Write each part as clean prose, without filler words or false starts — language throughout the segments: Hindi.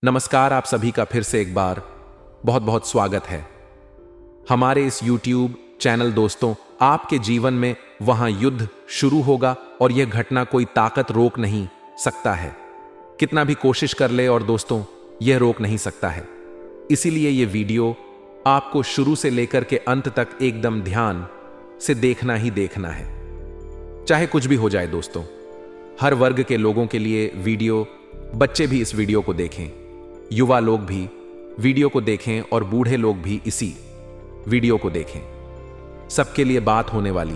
नमस्कार, आप सभी का फिर से एक बार बहुत बहुत स्वागत है हमारे इस YouTube चैनल। दोस्तों, आपके जीवन में वहां युद्ध शुरू होगा और यह घटना कोई ताकत रोक नहीं सकता है। कितना भी कोशिश कर ले और दोस्तों यह रोक नहीं सकता है। इसीलिए यह वीडियो आपको शुरू से लेकर के अंत तक एकदम ध्यान से देखना ही देखना है, चाहे कुछ भी हो जाए। दोस्तों, हर वर्ग के लोगों के लिए वीडियो, बच्चे भी इस वीडियो को देखें, युवा लोग भी वीडियो को देखें और बूढ़े लोग भी इसी वीडियो को देखें। सबके लिए बात होने वाली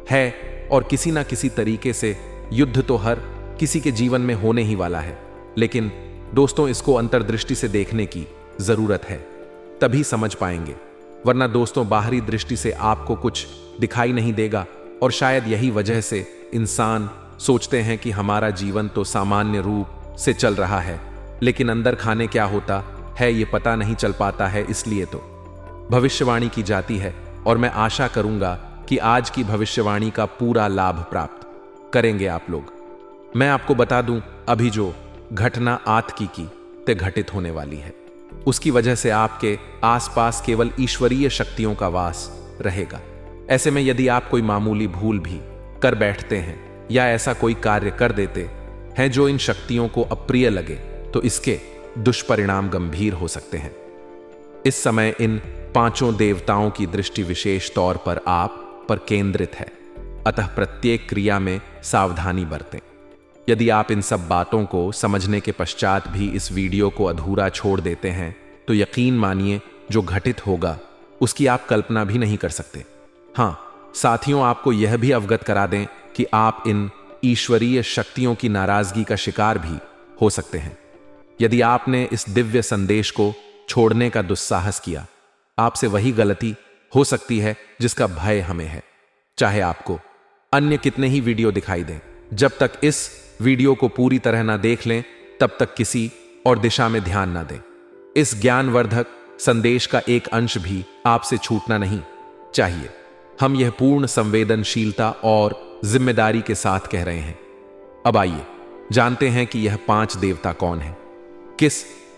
है और किसी ना किसी तरीके से युद्ध तो हर किसी के जीवन में होने ही वाला है। लेकिन दोस्तों, इसको अंतर्दृष्टि से देखने की जरूरत है, तभी समझ पाएंगे। वरना दोस्तों, बाहरी दृष्टि से आपको कुछ दिखाई नहीं देगा और शायद यही वजह से इंसान सोचते हैं कि हमारा जीवन तो सामान्य रूप से चल रहा है, लेकिन अंदर खाने क्या होता है ये पता नहीं चल पाता है। इसलिए तो भविष्यवाणी की जाती है और मैं आशा करूंगा कि आज की भविष्यवाणी का पूरा लाभ प्राप्त करेंगे आप लोग। मैं आपको बता दूं, अभी जो घटना आज की ते घटित होने वाली है, उसकी वजह से आपके आसपास केवल ईश्वरीय शक्तियों का वास रहेगा। ऐसे में यदि आप कोई मामूली भूल भी कर बैठते हैं या ऐसा कोई कार्य कर देते हैं जो इन शक्तियों को अप्रिय लगे, तो इसके दुष्परिणाम गंभीर हो सकते हैं। इस समय इन पांचों देवताओं की दृष्टि विशेष तौर पर आप पर केंद्रित है, अतः प्रत्येक क्रिया में सावधानी बरतें। यदि आप इन सब बातों को समझने के पश्चात भी इस वीडियो को अधूरा छोड़ देते हैं, तो यकीन मानिए जो घटित होगा उसकी आप कल्पना भी नहीं कर सकते। हाँ साथियों, आपको यह भी अवगत करा दें कि आप इन ईश्वरीय शक्तियों की नाराजगी का शिकार भी हो सकते हैं। यदि आपने इस दिव्य संदेश को छोड़ने का दुस्साहस किया, आपसे वही गलती हो सकती है जिसका भय हमें है। चाहे आपको अन्य कितने ही वीडियो दिखाई दें, जब तक इस वीडियो को पूरी तरह ना देख लें, तब तक किसी और दिशा में ध्यान ना दें। इस ज्ञानवर्धक संदेश का एक अंश भी आपसे छूटना नहीं चाहिए। हम यह पूर्ण संवेदनशीलता और जिम्मेदारी के साथ कह रहे हैं। अब आइए जानते हैं कि यह पांच देवता कौन है, किस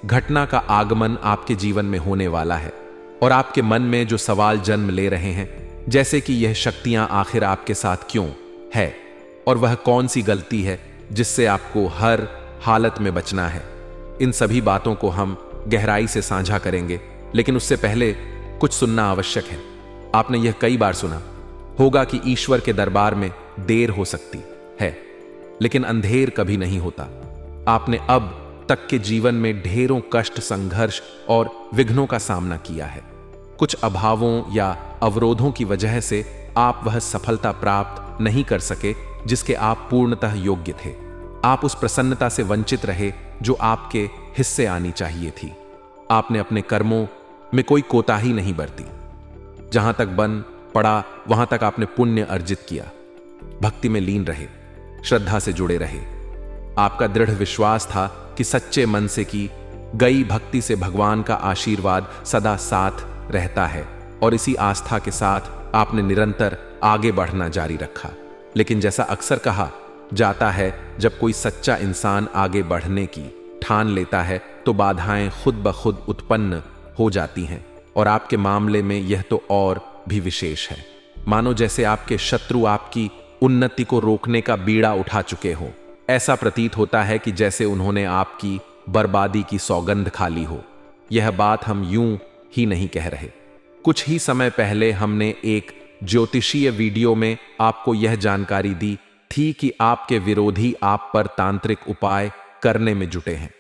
घटना का आगमन आपके जीवन में होने वाला है और आपके मन में जो सवाल जन्म ले रहे हैं, जैसे कि यह शक्तियां आखिर आपके साथ क्यों है और वह कौन सी गलती है जिससे आपको हर हालत में बचना है। इन सभी बातों को हम गहराई से साझा करेंगे, लेकिन उससे पहले कुछ सुनना आवश्यक है। आपने यह कई बार सुना होगा कि ईश्वर के दरबार में देर हो सकती है, लेकिन अंधेर कभी नहीं होता। आपने अब तक के जीवन में ढेरों कष्ट, संघर्ष और विघ्नों का सामना किया है। कुछ अभावों या अवरोधों की वजह से आप वह सफलता प्राप्त नहीं कर सके जिसके आप पूर्णतः योग्य थे। आप उस प्रसन्नता से वंचित रहे जो आपके हिस्से आनी चाहिए थी। आपने अपने कर्मों में कोई कोताही नहीं बरती। जहां तक बन पड़ा वहां तक आपने पुण्य अर्जित किया, भक्ति में लीन रहे, श्रद्धा से जुड़े रहे। आपका दृढ़ विश्वास था कि सच्चे मन से की गई भक्ति से भगवान का आशीर्वाद सदा साथ रहता है, और इसी आस्था के साथ आपने निरंतर आगे बढ़ना जारी रखा। लेकिन जैसा अक्सर कहा जाता है, जब कोई सच्चा इंसान आगे बढ़ने की ठान लेता है तो बाधाएं खुद ब खुद उत्पन्न हो जाती हैं, और आपके मामले में यह तो और भी विशेष है। मानो जैसे आपके शत्रु आपकी उन्नति को रोकने का बीड़ा उठा चुके हो। ऐसा प्रतीत होता है कि जैसे उन्होंने आपकी बर्बादी की सौगंध खा ली हो। यह बात हम यूं ही नहीं कह रहे। कुछ ही समय पहले हमने एक ज्योतिषीय वीडियो में आपको यह जानकारी दी थी कि आपके विरोधी आप पर तांत्रिक उपाय करने में जुटे हैं।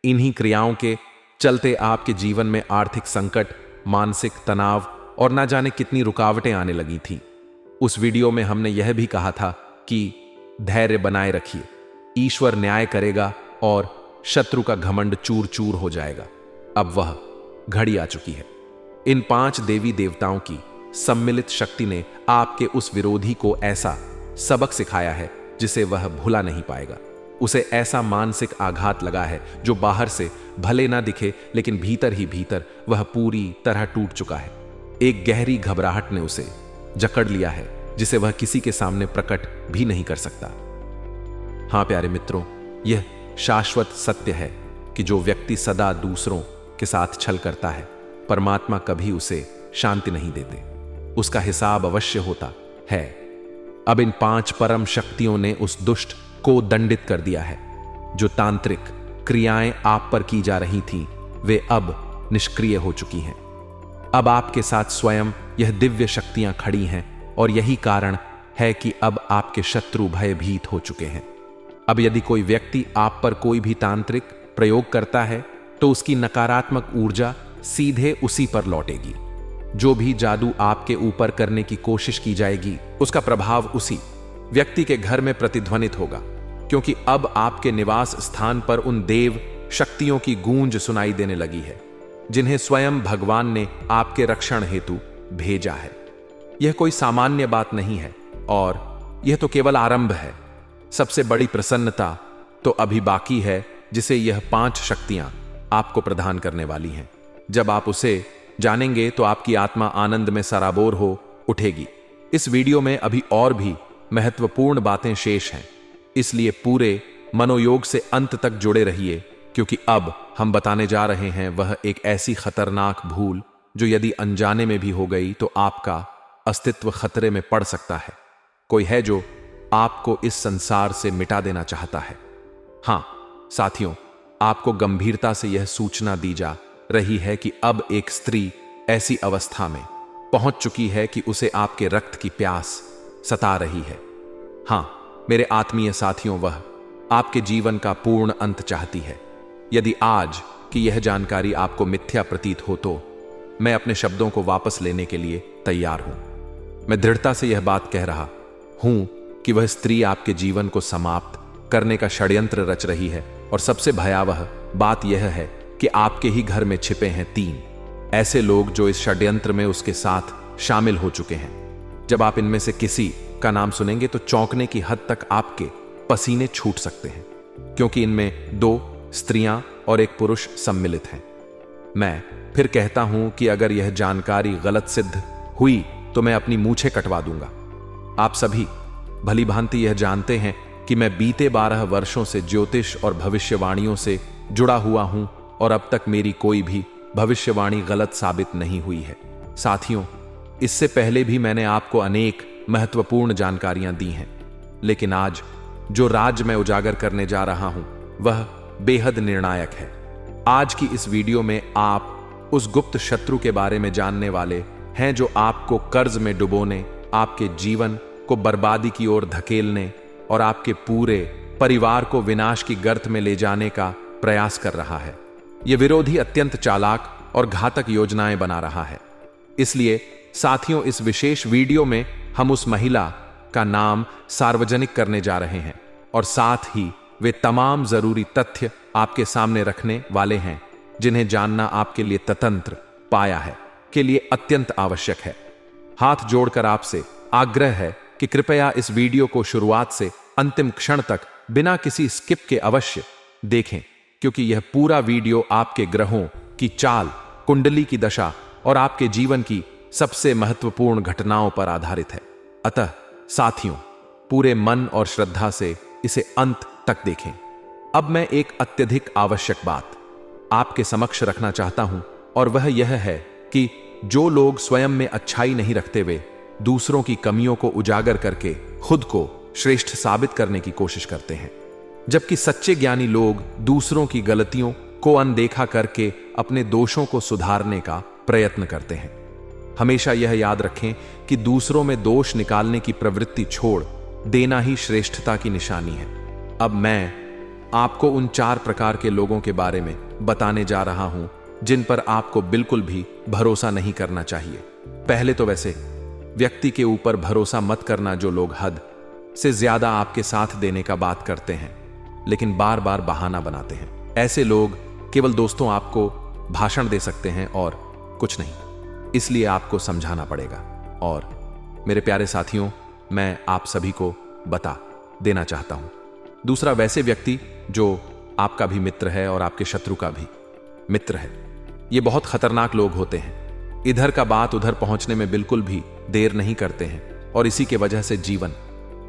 इन्हीं क्रियाओं के चलते आपके जीवन में आर्थिक संकट, मानसिक तनाव और ना जाने कितनी रुकावटें आने लगी थी। उस वीडियो में हमने यह भी कहा था कि धैर्य बनाए रखिए, ईश्वर न्याय करेगा और शत्रु का घमंड चूर चूर हो जाएगा। अब वह घड़ी आ चुकी है। इन पांच देवी देवताओं की सम्मिलित शक्ति ने आपके उस विरोधी को ऐसा सबक सिखाया है जिसे वह भुला नहीं पाएगा। उसे ऐसा मानसिक आघात लगा है जो बाहर से भले ना दिखे, लेकिन भीतर ही भीतर वह पूरी तरह टूट चुका है। एक गहरी घबराहट ने उसे जकड़ लिया है जिसे वह किसी के सामने प्रकट भी नहीं कर सकता। हां प्यारे मित्रों, यह शाश्वत सत्य है कि जो व्यक्ति सदा दूसरों के साथ छल करता है, परमात्मा कभी उसे शांति नहीं देते, उसका हिसाब अवश्य होता है। अब इन 5 परम शक्तियों ने उस दुष्ट को दंडित कर दिया है। जो तांत्रिक क्रियाएं आप पर की जा रही थीं, वे अब निष्क्रिय हो चुकी हैं। अब आपके साथ स्वयं यह दिव्य शक्तियां खड़ी हैं और यही कारण है कि अब आपके शत्रु भयभीत हो चुके हैं। अब यदि कोई व्यक्ति आप पर कोई भी तांत्रिक प्रयोग करता है तो उसकी नकारात्मक ऊर्जा सीधे उसी पर लौटेगी। जो भी जादू आपके ऊपर करने की कोशिश की जाएगी, उसका प्रभाव उसी व्यक्ति के घर में प्रतिध्वनित होगा, क्योंकि अब आपके निवास स्थान पर उन देव शक्तियों की गूंज सुनाई देने लगी है जिन्हें स्वयं भगवान ने आपके रक्षण हेतु भेजा है। यह कोई सामान्य बात नहीं है और यह तो केवल आरंभ है। सबसे बड़ी प्रसन्नता तो अभी बाकी है, जिसे यह 5 शक्तियां आपको प्रदान करने वाली हैं। जब आप उसे जानेंगे तो आपकी आत्मा आनंद में सराबोर हो उठेगी। इस वीडियो में अभी और भी महत्वपूर्ण बातें शेष हैं, इसलिए पूरे मनोयोग से अंत तक जुड़े रहिए, क्योंकि अब हम बताने जा रहे हैं वह एक ऐसी खतरनाक भूल जो यदि अनजाने में भी हो गई तो आपका अस्तित्व खतरे में पड़ सकता है। कोई है जो आपको इस संसार से मिटा देना चाहता है। हां साथियों, आपको गंभीरता से यह सूचना दी जा रही है कि अब एक स्त्री ऐसी अवस्था में पहुंच चुकी है कि उसे आपके रक्त की प्यास सता रही है। हां मेरे आत्मीय साथियों, वह आपके जीवन का पूर्ण अंत चाहती है। यदि आज की यह जानकारी आपको मिथ्या प्रतीत हो तो मैं अपने शब्दों को वापस लेने के लिए तैयार हूं। मैं दृढ़ता से यह बात कह रहा हूं कि वह स्त्री आपके जीवन को समाप्त करने का षड्यंत्र रच रही है। और सबसे भयावह बात यह है कि आपके ही घर में छिपे हैं 3 ऐसे लोग जो इस षड्यंत्र में उसके साथ शामिल हो चुके हैं। जब आप इनमें से किसी का नाम सुनेंगे तो चौंकने की हद तक आपके पसीने छूट सकते हैं, क्योंकि इनमें 2 स्त्रियां और 1 पुरुष सम्मिलित हैं। मैं फिर कहता हूं कि अगर यह जानकारी गलत सिद्ध हुई तो मैं अपनी मूछें कटवा दूंगा। आप सभी भली भांति यह जानते हैं कि मैं बीते 12 वर्षों से ज्योतिष और भविष्यवाणियों से जुड़ा हुआ हूं और अब तक मेरी कोई भी भविष्यवाणी गलत साबित नहीं हुई है। साथियों, इससे पहले भी मैंने आपको अनेक महत्वपूर्ण जानकारियां दी हैं, लेकिन आज जो राज मैं उजागर करने जा रहा हूं वह बेहद निर्णायक है। आज की इस वीडियो में आप उस गुप्त शत्रु के बारे में जानने वाले हैं जो आपको कर्ज में डुबोने, आपके जीवन को बर्बादी की ओर धकेलने और आपके पूरे परिवार को विनाश की गर्त में ले जाने का प्रयास कर रहा है। यह विरोधी अत्यंत चालाक और घातक योजनाएं बना रहा है। इसलिए साथियों, इस विशेष वीडियो में हम उस महिला का नाम सार्वजनिक करने जा रहे हैं और साथ ही वे तमाम जरूरी तथ्य आपके सामने रखने वाले हैं जिन्हें जानना आपके लिए तंत्र पाया है के लिए अत्यंत आवश्यक है। हाथ जोड़कर आपसे आग्रह है कि कृपया इस वीडियो को शुरुआत से अंतिम क्षण तक बिना किसी स्किप के अवश्य देखें, क्योंकि यह पूरा वीडियो आपके ग्रहों की चाल, कुंडली की दशा और आपके जीवन की सबसे महत्वपूर्ण घटनाओं पर आधारित है। अतः साथियों, पूरे मन और श्रद्धा से इसे अंत तक देखें। अब मैं एक अत्यधिक आवश्यक बात आपके समक्ष रखना चाहता हूं और वह यह है कि जो लोग स्वयं में अच्छाई नहीं रखते वे दूसरों की कमियों को उजागर करके खुद को श्रेष्ठ साबित करने की कोशिश करते हैं, जबकि सच्चे ज्ञानी लोग दूसरों की गलतियों को अनदेखा करके अपने दोषों को सुधारने का प्रयत्न करते हैं। हमेशा यह याद रखें कि दूसरों में दोष निकालने की प्रवृत्ति छोड़ देना ही श्रेष्ठता की निशानी है। अब मैं आपको उन 4 प्रकार के लोगों के बारे में बताने जा रहा हूं जिन पर आपको बिल्कुल भी भरोसा नहीं करना चाहिए। पहले तो वैसे व्यक्ति के ऊपर भरोसा मत करना जो लोग हद से ज्यादा आपके साथ देने का बात करते हैं लेकिन बार बार बहाना बनाते हैं। ऐसे लोग केवल दोस्तों आपको भाषण दे सकते हैं और कुछ नहीं, इसलिए आपको समझाना पड़ेगा। और मेरे प्यारे साथियों, मैं आप सभी को बता देना चाहता हूं, दूसरा वैसे व्यक्ति जो आपका भी मित्र है और आपके शत्रु का भी मित्र है, ये बहुत खतरनाक लोग होते हैं। इधर का बात उधर पहुंचने में बिल्कुल भी देर नहीं करते हैं और इसी के वजह से जीवन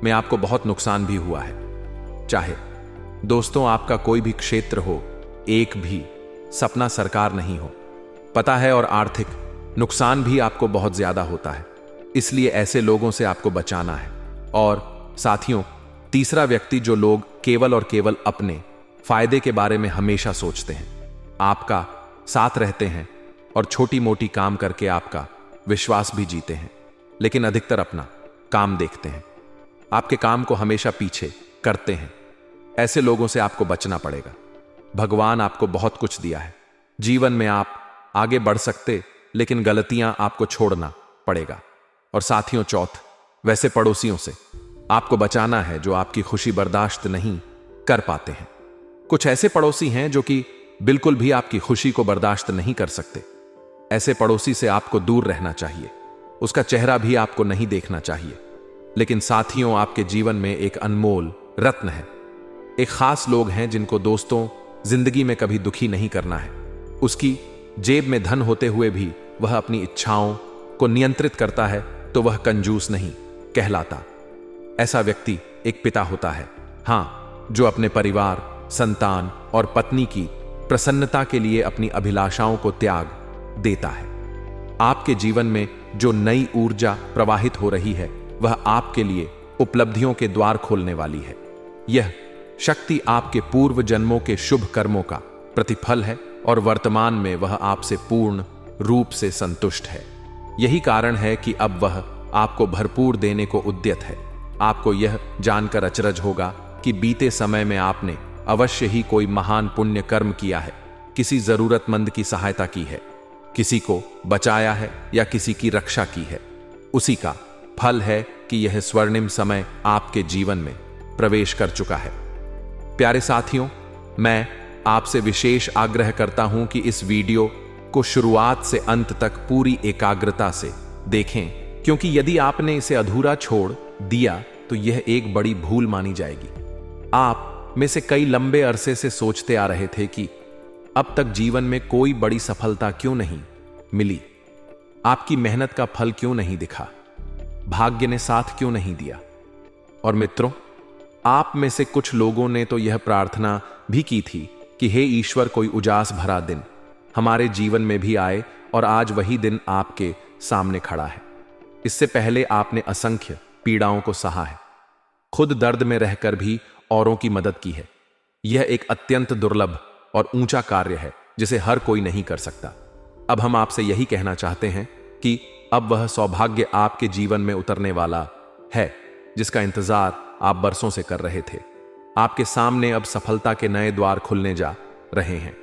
में आपको बहुत नुकसान भी हुआ है। चाहे दोस्तों आपका कोई भी क्षेत्र हो, एक भी सपना साकार नहीं हो, पता है, और आर्थिक नुकसान भी आपको बहुत ज्यादा होता है। इसलिए ऐसे लोगों से आपको बचाना है। और साथियों, तीसरा व्यक्ति जो लोग केवल और केवल अपने फायदे के बारे में हमेशा सोचते हैं, आपका साथ रहते हैं और छोटी मोटी काम करके आपका विश्वास भी जीते हैं, लेकिन अधिकतर अपना काम देखते हैं, आपके काम को हमेशा पीछे करते हैं। ऐसे लोगों से आपको बचना पड़ेगा। भगवान आपको बहुत कुछ दिया है, जीवन में आप आगे बढ़ सकते, लेकिन गलतियां आपको छोड़ना पड़ेगा। और साथियों, चौथ, वैसे पड़ोसियों से आपको बचाना है जो आपकी खुशी बर्दाश्त नहीं कर पाते हैं। कुछ ऐसे पड़ोसी हैं जो कि बिल्कुल भी आपकी खुशी को बर्दाश्त नहीं कर सकते। ऐसे पड़ोसी से आपको दूर रहना चाहिए, उसका चेहरा भी आपको नहीं देखना चाहिए। लेकिन साथियों, आपके जीवन में एक अनमोल रत्न है, एक खास लोग हैं जिनको दोस्तों जिंदगी में कभी दुखी नहीं करना है। उसकी जेब में धन होते हुए भी वह अपनी इच्छाओं को नियंत्रित करता है, तो वह कंजूस नहीं कहलाता। ऐसा व्यक्ति एक पिता होता है, हां, जो अपने परिवार, संतान और पत्नी की प्रसन्नता के लिए अपनी अभिलाषाओं को त्याग देता है। आपके जीवन में जो नई ऊर्जा प्रवाहित हो रही है, वह आपके लिए उपलब्धियों के द्वार खोलने वाली है। यह शक्ति आपके पूर्व जन्मों के शुभ कर्मों का प्रतिफल है और वर्तमान में वह आपसे पूर्ण रूप से संतुष्ट है। यही कारण है कि अब वह आपको भरपूर देने को उद्यत है। आपको यह जानकर अचरज होगा कि बीते समय में आपने अवश्य ही कोई महान पुण्य कर्म किया है, किसी जरूरतमंद की सहायता की है, किसी को बचाया है या किसी की रक्षा की है। उसी का फल है कि यह स्वर्णिम समय आपके जीवन में प्रवेश कर चुका है। प्यारे साथियों, मैं आपसे विशेष आग्रह करता हूं कि इस वीडियो को शुरुआत से अंत तक पूरी एकाग्रता से देखें, क्योंकि यदि आपने इसे अधूरा छोड़ दिया तो यह एक बड़ी भूल मानी जाएगी। आप में से कई लंबे अरसे से सोचते आ रहे थे कि अब तक जीवन में कोई बड़ी सफलता क्यों नहीं मिली, आपकी मेहनत का फल क्यों नहीं दिखा, भाग्य ने साथ क्यों नहीं दिया। और मित्रों, आप में से कुछ लोगों ने तो यह प्रार्थना भी की थी कि हे ईश्वर, कोई उजास भरा दिन हमारे जीवन में भी आए, और आज वही दिन आपके सामने खड़ा है। इससे पहले आपने असंख्य पीड़ाओं को सहा है, खुद दर्द में रहकर भी औरों की मदद की है। यह एक अत्यंत दुर्लभ और ऊंचा कार्य है जिसे हर कोई नहीं कर सकता। अब हम आपसे यही कहना चाहते हैं कि अब वह सौभाग्य आपके जीवन में उतरने वाला है जिसका इंतजार आप बरसों से कर रहे थे। आपके सामने अब सफलता के नए द्वार खुलने जा रहे हैं,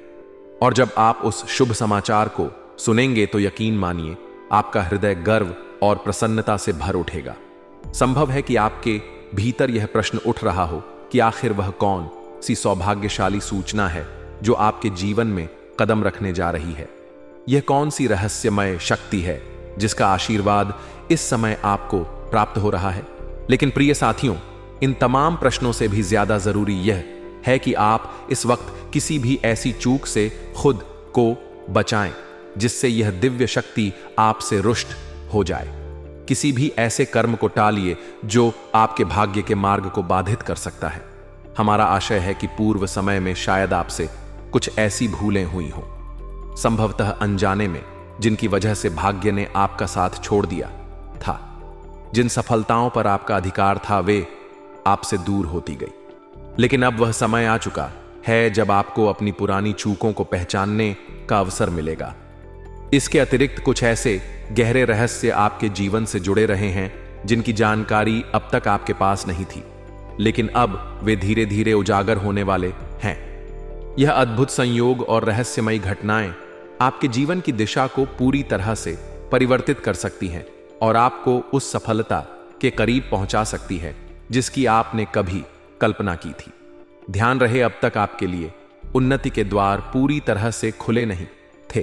और जब आप उस शुभ समाचार को सुनेंगे तो यकीन मानिए आपका हृदय गर्व और प्रसन्नता से भर उठेगा। संभव है कि आपके भीतर यह प्रश्न उठ रहा हो कि आखिर वह कौन सी सौभाग्यशाली सूचना है जो आपके जीवन में कदम रखने जा रही है। यह कौन सी रहस्यमय शक्ति है जिसका आशीर्वाद इस समय आपको प्राप्त हो रहा है। लेकिन प्रिय साथियों, इन तमाम प्रश्नों से भी ज्यादा जरूरी यह है कि आप इस वक्त किसी भी ऐसी चूक से खुद को बचाएं जिससे यह दिव्य शक्ति आपसे रुष्ट हो जाए। किसी भी ऐसे कर्म को टालिए जो आपके भाग्य के मार्ग को बाधित कर सकता है। हमारा आशय है कि पूर्व समय में शायद आपसे कुछ ऐसी भूलें हुई हों, संभवतः अनजाने में, जिनकी वजह से भाग्य ने आपका साथ छोड़ दिया था। जिन सफलताओं पर आपका अधिकार था वे आपसे दूर होती गई। लेकिन अब वह समय आ चुका है जब आपको अपनी पुरानी चूकों को पहचानने का अवसर मिलेगा। इसके अतिरिक्त कुछ ऐसे गहरे रहस्य आपके जीवन से जुड़े रहे हैं जिनकी जानकारी अब तक आपके पास नहीं थी, लेकिन अब वे धीरे धीरे उजागर होने वाले हैं। यह अद्भुत संयोग और रहस्यमयी घटनाएं आपके जीवन की दिशा को पूरी तरह से परिवर्तित कर सकती हैं और आपको उस सफलता के करीब पहुंचा सकती है जिसकी आपने कभी कल्पना की थी। ध्यान रहे, अब तक आपके लिए उन्नति के द्वार पूरी तरह से खुले नहीं थे।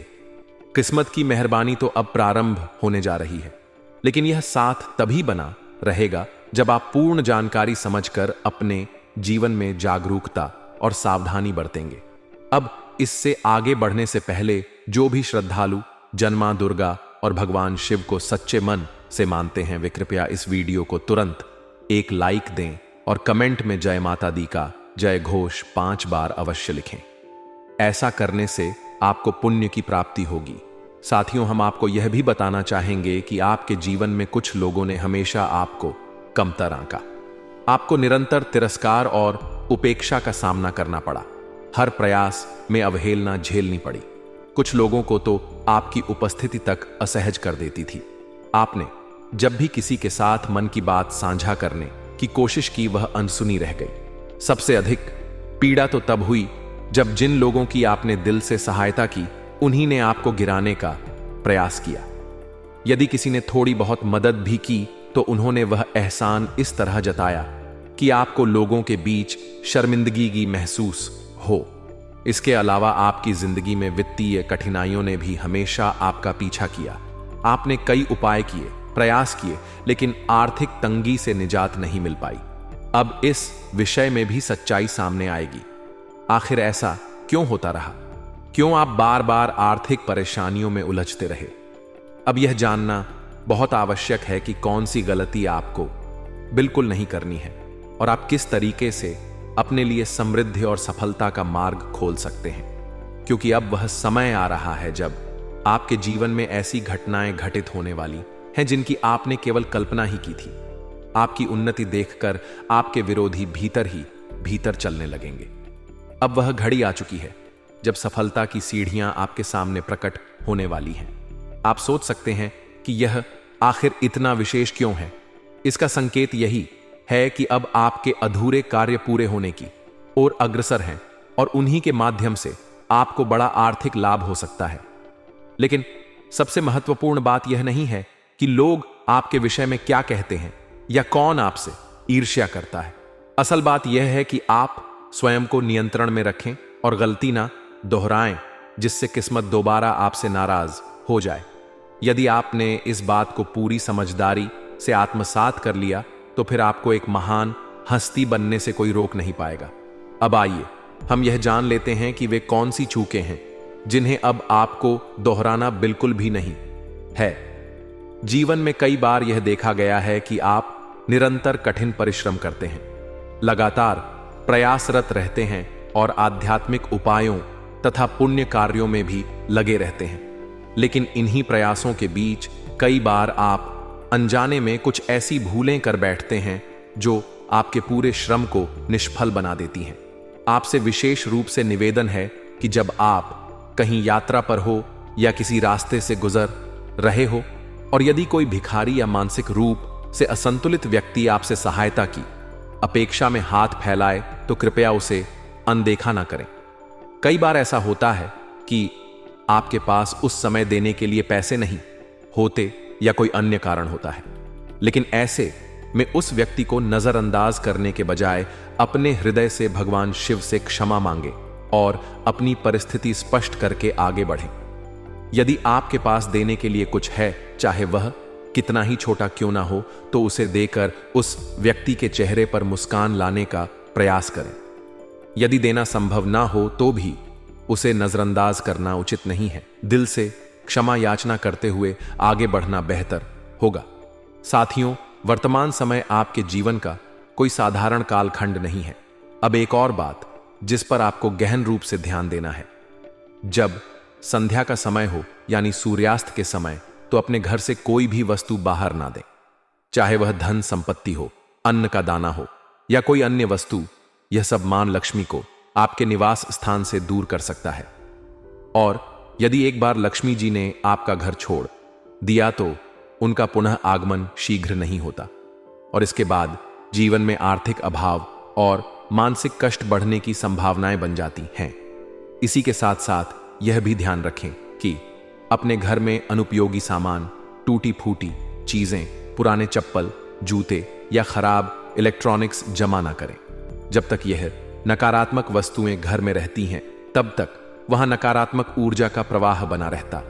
किस्मत की मेहरबानी तो अब प्रारंभ होने जा रही है, लेकिन यह साथ तभी बना रहेगा जब आप पूर्ण जानकारी समझकर अपने जीवन में जागरूकता और सावधानी बरतेंगे। अब इससे आगे बढ़ने से पहले जो भी श्रद्धालु जन मां दुर्गा और भगवान शिव को सच्चे मन से मानते हैं, वे कृपया इस वीडियो को तुरंत एक लाइक दें और कमेंट में जय माता दी का जय घोष 5 बार अवश्य लिखें। ऐसा करने से आपको पुण्य की प्राप्ति होगी। साथियों, हम आपको यह भी बताना चाहेंगे कि आपके जीवन में कुछ लोगों ने हमेशा आपको कमतर आंका। आपको निरंतर तिरस्कार और उपेक्षा का सामना करना पड़ा। हर प्रयास में अवहेलना झेलनी पड़ी। कुछ लोगों को तो आपकी उपस्थिति तक असहज कर देती थी। आपने जब भी किसी के साथ मन की बात साझा करने की कोशिश की, वह अनसुनी रह गई। सबसे अधिक पीड़ा तो तब हुई जब जिन लोगों की आपने दिल से सहायता की, उन्हीं ने आपको गिराने का प्रयास किया। यदि किसी ने थोड़ी बहुत मदद भी की तो उन्होंने वह एहसान इस तरह जताया कि आपको लोगों के बीच शर्मिंदगी की महसूस हो। इसके अलावा आपकी जिंदगी में वित्तीय कठिनाइयों ने भी हमेशा आपका पीछा किया। आपने कई उपाय किए, प्रयास किए, लेकिन आर्थिक तंगी से निजात नहीं मिल पाई। अब इस विषय में भी सच्चाई सामने आएगी। आखिर ऐसा क्यों होता रहा? क्यों आप बार बार आर्थिक परेशानियों में उलझते रहे? अब यह जानना बहुत आवश्यक है कि कौन सी गलती आपको बिल्कुल नहीं करनी है और आप किस तरीके से अपने लिए समृद्धि और सफलता का मार्ग खोल सकते हैं। क्योंकि अब वह समय आ रहा है जब आपके जीवन में ऐसी घटनाएं घटित होने वाली हैं जिनकी आपने केवल कल्पना ही की थी। आपकी उन्नति देखकर आपके विरोधी भीतर ही भीतर चलने लगेंगे। अब वह घड़ी आ चुकी है जब सफलता की सीढ़ियां आपके सामने प्रकट होने वाली हैं। आप सोच सकते हैं कि यह आखिर इतना विशेष क्यों है? इसका संकेत यही है कि अब आपके अधूरे कार्य पूरे होने की ओर अग्रसर हैं और उन्हीं के माध्यम से आपको बड़ा आर्थिक लाभ हो सकता है। लेकिन सबसे महत्वपूर्ण बात यह नहीं है कि लोग आपके विषय में क्या कहते हैं या कौन आपसे ईर्ष्या करता है। असल बात यह है कि आप स्वयं को नियंत्रण में रखें और गलती ना दोहराएं जिससे किस्मत दोबारा आपसे नाराज हो जाए। यदि आपने इस बात को पूरी समझदारी से आत्मसात कर लिया तो फिर आपको एक महान हस्ती बनने से कोई रोक नहीं पाएगा। अब आइए हम यह जान लेते हैं कि वे कौन सी चूकें हैं जिन्हें अब आपको दोहराना बिल्कुल भी नहीं है। जीवन में कई बार यह देखा गया है कि आप निरंतर कठिन परिश्रम करते हैं, लगातार प्रयासरत रहते हैं और आध्यात्मिक उपायों तथा पुण्य कार्यों में भी लगे रहते हैं। लेकिन इन्हीं प्रयासों के बीच कई बार आप अनजाने में कुछ ऐसी भूलें कर बैठते हैं जो आपके पूरे श्रम को निष्फल बना देती हैं। आपसे विशेष रूप से निवेदन है कि जब आप कहीं यात्रा पर हो या किसी रास्ते से गुजर रहे हो और यदि कोई भिखारी या मानसिक रूप से असंतुलित व्यक्ति आपसे सहायता की अपेक्षा में हाथ फैलाए तो कृपया उसे अनदेखा ना करें। कई बार ऐसा होता है कि आपके पास उस समय देने के लिए पैसे नहीं होते या कोई अन्य कारण होता है, लेकिन ऐसे में उस व्यक्ति को नजरअंदाज करने के बजाय अपने हृदय से भगवान शिव से क्षमा मांगे और अपनी परिस्थिति स्पष्ट करके आगे बढ़ें। यदि आपके पास देने के लिए कुछ है, चाहे वह कितना ही छोटा क्यों ना हो, तो उसे देकर उस व्यक्ति के चेहरे पर मुस्कान लाने का प्रयास करें। यदि देना संभव ना हो तो भी उसे नजरअंदाज करना उचित नहीं है। दिल से क्षमा याचना करते हुए आगे बढ़ना बेहतर होगा। साथियों, वर्तमान समय आपके जीवन का कोई साधारण कालखंड नहीं है। अब एक और बात जिस पर आपको गहन रूप से ध्यान देना है, जब संध्या का समय हो यानी सूर्यास्त के समय, तो अपने घर से कोई भी वस्तु बाहर ना दें, चाहे वह धन संपत्ति हो, अन्न का दाना हो या कोई अन्य वस्तु। यह सब मां लक्ष्मी को आपके निवास स्थान से दूर कर सकता है। और यदि एक बार लक्ष्मी जी ने आपका घर छोड़ दिया तो उनका पुनः आगमन शीघ्र नहीं होता और इसके बाद जीवन में आर्थिक अभाव और मानसिक कष्ट बढ़ने की संभावनाएं बन जाती हैं। इसी के साथ साथ यह भी ध्यान रखें कि अपने घर में अनुपयोगी सामान, टूटी फूटी चीजें, पुराने चप्पल, जूते या खराब इलेक्ट्रॉनिक्स जमा ना करें। जब तक यह नकारात्मक वस्तुएं घर में रहती हैं, तब तक वहां नकारात्मक ऊर्जा का प्रवाह बना रहता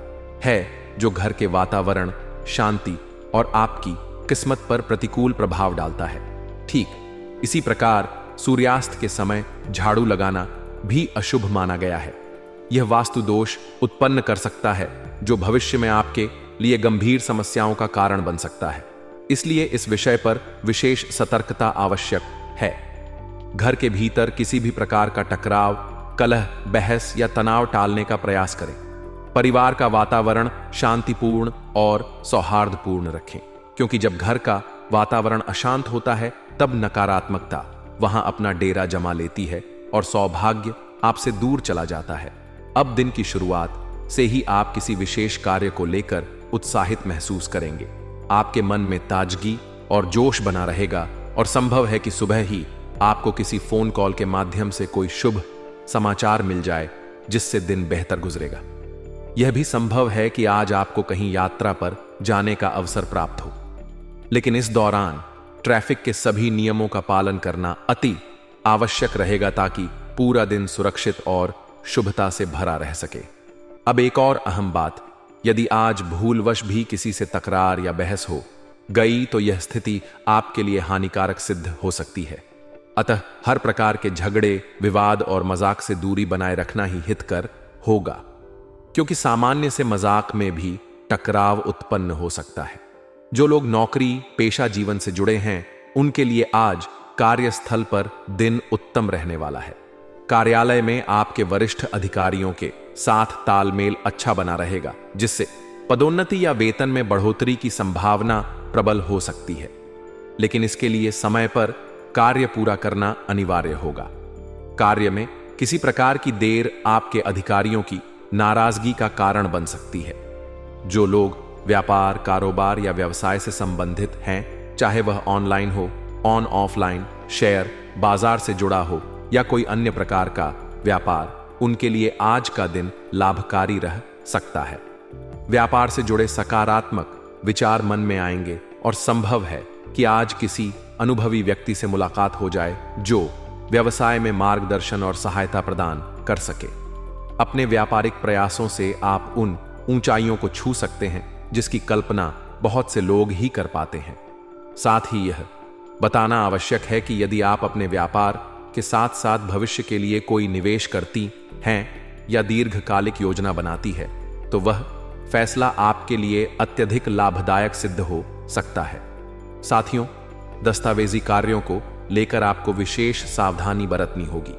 है, जो घर के वातावरण, शांति और आपकी किस्मत पर प्रतिकूल प्रभाव डालता है। ठीक इसी प्रकार सूर्यास्त के समय झाड़ू लगाना भी अशुभ माना गया है। यह वास्तु दोष उत्पन्न कर सकता है जो भविष्य में आपके लिए गंभीर समस्याओं का कारण बन सकता है। इसलिए इस विषय पर विशेष सतर्कता आवश्यक है। घर के भीतर किसी भी प्रकार का टकराव कलह, बहस या तनाव टालने का प्रयास करें। परिवार का वातावरण शांतिपूर्ण और सौहार्दपूर्ण रखें, क्योंकि जब घर का वातावरण अशांत होता है तब नकारात्मकता वहां अपना डेरा जमा लेती है और सौभाग्य आपसे दूर चला जाता है। अब दिन की शुरुआत से ही आप किसी विशेष कार्य को लेकर उत्साहित महसूस करेंगे। आपके मन में ताजगी और जोश बना रहेगा और संभव है कि सुबह ही आपको किसी फोन कॉल के माध्यम से कोई शुभ समाचार मिल जाए, जिससे दिन बेहतर गुजरेगा। यह भी संभव है कि आज आपको कहीं यात्रा पर जाने का अवसर प्राप्त हो, लेकिन इस दौरान ट्रैफिक के सभी नियमों का पालन करना अति आवश्यक रहेगा ताकि पूरा दिन सुरक्षित और शुभता से भरा रह सके। अब एक और अहम बात, यदि आज भूलवश भी किसी से तकरार या बहस हो गई तो यह स्थिति आपके लिए हानिकारक सिद्ध हो सकती है। अतः हर प्रकार के झगड़े, विवाद और मजाक से दूरी बनाए रखना ही हितकर होगा, क्योंकि सामान्य से मजाक में भी टकराव उत्पन्न हो सकता है। जो लोग नौकरी पेशा जीवन से जुड़े हैं, उनके लिए आज कार्यस्थल पर दिन उत्तम रहने वाला है। कार्यालय में आपके वरिष्ठ अधिकारियों के साथ तालमेल अच्छा बना रहेगा, जिससे पदोन्नति या वेतन में बढ़ोतरी की संभावना प्रबल हो सकती है, लेकिन इसके लिए समय पर कार्य पूरा करना अनिवार्य होगा। कार्य में किसी प्रकार की देर आपके अधिकारियों की नाराजगी का कारण बन सकती है। जो लोग व्यापार, कारोबार या व्यवसाय से संबंधित हैं, चाहे वह ऑनलाइन हो, ऑफलाइन, शेयर बाजार से जुड़ा हो या कोई अन्य प्रकार का व्यापार, उनके लिए आज का दिन लाभकारी रह सकता है। व्यापार से जुड़े सकारात्मक विचार मन में आएंगे और संभव है कि आज किसी अनुभवी व्यक्ति से मुलाकात हो जाए जो व्यवसाय में मार्गदर्शन और सहायता प्रदान कर सके। अपने व्यापारिक प्रयासों से आप उन ऊंचाइयों को छू सकते हैं जिसकी कल्पना बहुत से लोग ही कर पाते हैं। साथ ही यह बताना आवश्यक है कि यदि आप अपने व्यापार के साथ साथ भविष्य के लिए कोई निवेश करती हैं या दीर्घकालिक योजना बनाती है, तो वह फैसला आपके लिए अत्यधिक लाभदायक सिद्ध हो सकता है। साथियों, दस्तावेजी कार्यों को लेकर आपको विशेष सावधानी बरतनी होगी।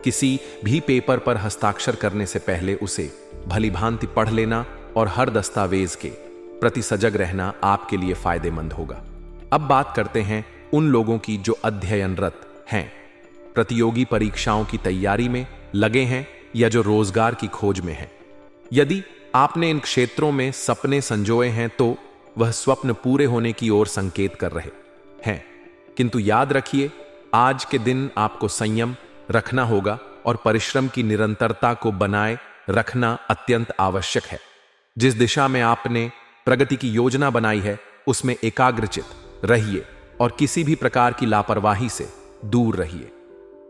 किसी भी पेपर पर हस्ताक्षर करने से पहले उसे भलीभांति पढ़ लेना और हर दस्तावेज के प्रति सजग रहना आपके लिए फायदेमंद होगा। अब बात करते हैं उन लोगों की जो अध्ययनरत हैं, प्रतियोगी परीक्षाओं की तैयारी में लगे हैं या जो रोजगार की खोज में हैं। यदि आपने इन क्षेत्रों में सपने संजोए हैं तो वह स्वप्न पूरे होने की ओर संकेत कर रहे हैं, किंतु याद रखिए, आज के दिन आपको संयम रखना होगा और परिश्रम की निरंतरता को बनाए रखना अत्यंत आवश्यक है। जिस दिशा में आपने प्रगति की योजना बनाई है, उसमें एकाग्रचित रहिए और किसी भी प्रकार की लापरवाही से दूर रहिए।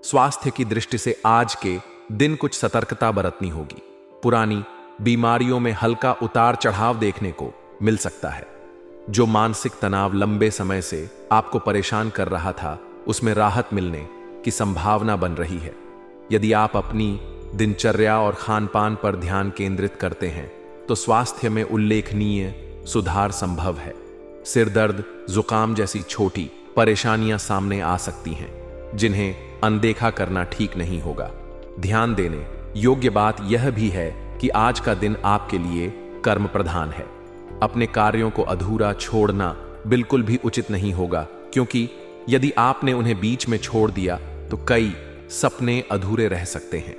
स्वास्थ्य की दृष्टि से आज के दिन कुछ सतर्कता बरतनी होगी। पुरानी बीमारियों में हल्का उतार चढ़ाव देखने को मिल सकता है। जो मानसिक तनाव लंबे समय से आपको परेशान कर रहा था, उसमें राहत मिलने की संभावना बन रही है। यदि आप अपनी दिनचर्या और खानपान पर ध्यान केंद्रित करते हैं तो स्वास्थ्य में उल्लेखनीय सुधार संभव है। सिर दर्द, जुकाम जैसी छोटी परेशानियां सामने आ सकती हैं, जिन्हें अनदेखा करना ठीक नहीं होगा। ध्यान देने योग्य बात यह भी है कि आज का दिन आपके लिए कर्म प्रधान है। अपने कार्यों को अधूरा छोड़ना बिल्कुल भी उचित नहीं होगा, क्योंकि यदि आपने उन्हें बीच में छोड़ दिया तो कई सपने अधूरे रह सकते हैं।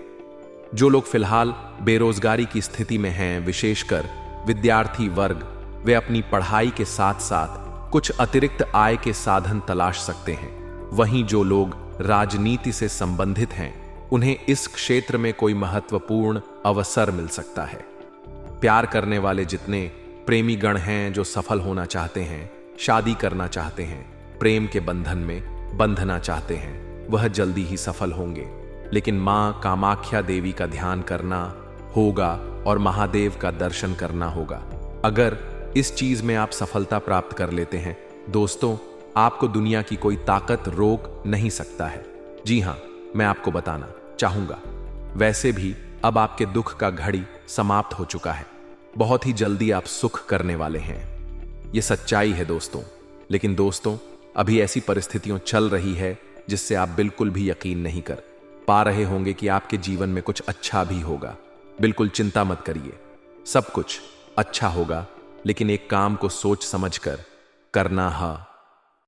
जो लोग फिलहाल बेरोजगारी की स्थिति में हैं, विशेषकर विद्यार्थी वर्ग, वे अपनी पढ़ाई के साथ साथ कुछ अतिरिक्त आय के साधन तलाश सकते हैं। वहीं जो लोग राजनीति से संबंधित हैं, उन्हें इस क्षेत्र में कोई महत्वपूर्ण अवसर मिल सकता है। प्यार करने वाले जितने प्रेमी गण हैं जो सफल होना चाहते हैं, शादी करना चाहते हैं, प्रेम के बंधन में बंधना चाहते हैं, वह जल्दी ही सफल होंगे। लेकिन मां कामाख्या देवी का ध्यान करना होगा और महादेव का दर्शन करना होगा। अगर इस चीज में आप सफलता प्राप्त कर लेते हैं, दोस्तों, आपको दुनिया की कोई ताकत रोक नहीं सकता है। जी हां, मैं आपको बताना चाहूंगा, वैसे भी अब आपके दुख का घड़ी समाप्त हो चुका है। बहुत ही जल्दी आप सुख करने वाले हैं। यह सच्चाई है दोस्तों। लेकिन दोस्तों, अभी ऐसी परिस्थितियां चल रही है जिससे आप बिल्कुल भी यकीन नहीं कर पा रहे होंगे कि आपके जीवन में कुछ अच्छा भी होगा। बिल्कुल चिंता मत करिए, सब कुछ अच्छा होगा, लेकिन एक काम को सोच समझकर करना है।